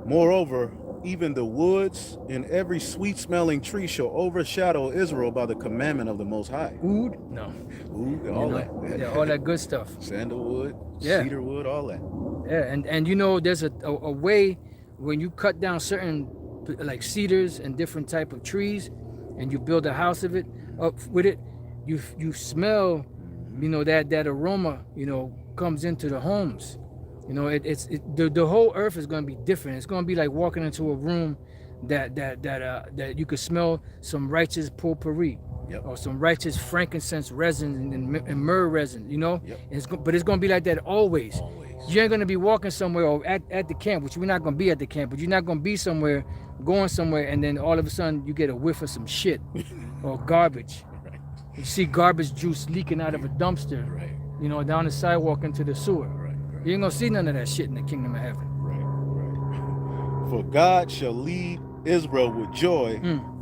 Moreover, even the woods and every sweet-smelling tree shall overshadow Israel by the commandment of the Most High. Oud? No. Oud, all that. Yeah, all that good stuff. Sandalwood, Yeah. cedarwood, all that. Yeah, and there's a way when you cut down certain like cedars and different type of trees and you build a house of it up with it, you smell, that aroma, comes into the homes. The whole earth is going to be different. It's going to be like walking into a room that you could smell some righteous potpourri. Yep. Or some righteous frankincense resin and myrrh resin, Yep. But it's going to be like that always. Always. You ain't going to be walking somewhere or at the camp, which we're not going to be at the camp, but you're not going to be going somewhere, and then all of a sudden you get a whiff of some shit or garbage. Right. You see garbage juice leaking out of a dumpster, Right. Down the sidewalk into the sewer. Right. You ain't going to see none of that shit in the kingdom of heaven. Right. For God shall lead Israel with joy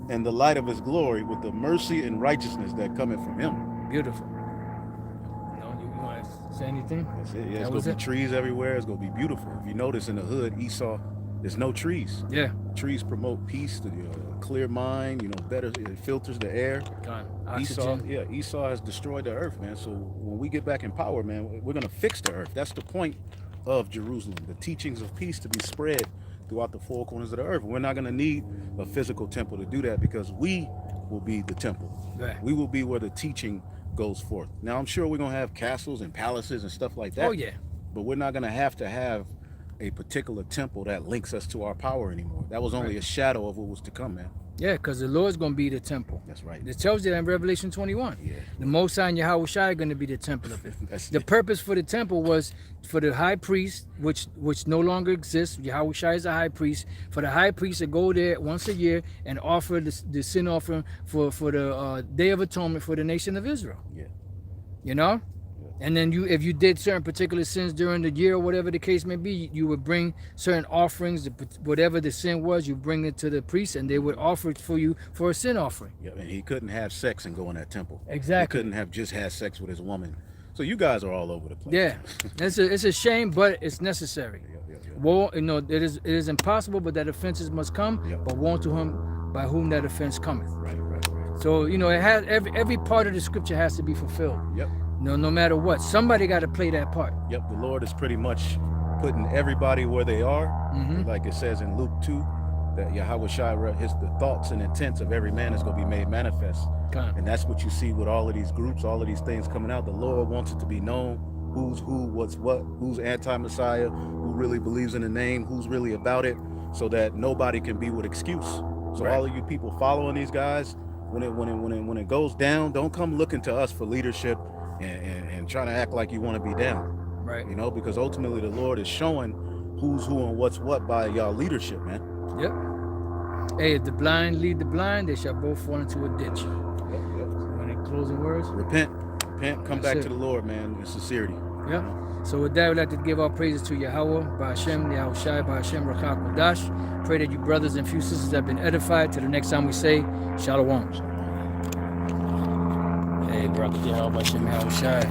and the light of his glory with the mercy and righteousness that cometh from him. Beautiful. You want to say anything? That's it. Yeah, That it's was going to be trees everywhere. It's going to be beautiful. If you notice in the hood, Esau, there's no trees. Yeah. Trees promote peace, clear mind, better, it filters the air. Oxygen. Esau has destroyed the earth, man. So when we get back in power, man, we're going to fix the earth. That's the point of Jerusalem, the teachings of peace to be spread throughout the four corners of the earth. We're not going to need a physical temple to do that because we will be the temple. Right. We will be where the teaching goes forth. Now, I'm sure we're going to have castles and palaces and stuff like that. Oh, yeah. But we're not going to have a particular temple that links us to our power anymore. That was only a shadow of what was to come, man. Yeah, because the Lord's going to be the temple. That's right. It tells you that in Revelation 21. Yeah. The Most High and Yahweh Shai are going to be the temple of it. That's The it. purpose for the temple was for the high priest, which no longer exists. Yahweh Shai is a high priest. For the high priest to go there once a year and offer the sin offering for the Day of Atonement for the nation of Israel. Yeah. You know? And then if you did certain particular sins during the year or whatever the case may be, you would bring certain offerings, whatever the sin was, you bring it to the priest and they would offer it for you for a sin offering. Yeah, and he couldn't have sex and go in that temple. Exactly. He couldn't have just had sex with his woman. So you guys are all over the place. Yeah, it's a shame, but it's necessary. Yeah. Woe, it is impossible, but that offenses must come. Yeah. But woe to him by whom that offense cometh. Right. So it has every part of the scripture has to be fulfilled. Yep. No matter what, somebody got to play that part. Yep, the Lord is pretty much putting everybody where they are. Mm-hmm. Like it says in Luke 2, that Yahweh Shai, the thoughts and intents of every man is going to be made manifest. And that's what you see with all of these groups, all of these things coming out. The Lord wants it to be known who's who, what's what, who's anti-Messiah, who really believes in the name, who's really about it, so that nobody can be with excuse. So all of you people following these guys, when it goes down, don't come looking to us for leadership and trying to act like you want to be down. Right. Because ultimately the Lord is showing who's who and what's what by y'all leadership, man. Yep. Hey, if the blind lead the blind, they shall both fall into a ditch. Yep. Any closing words? Repent, come back it. to the Lord, man, in sincerity. Yep. So with that, we'd like to give our praises to Yahweh, by Hashem, Yahweh Shai, by Hashem, Rakha Kodash. Pray that you brothers and few sisters have been edified. Till the next time we say, Shalom. Hey, brother, Yahweh, by Hashem, Yahweh Shai.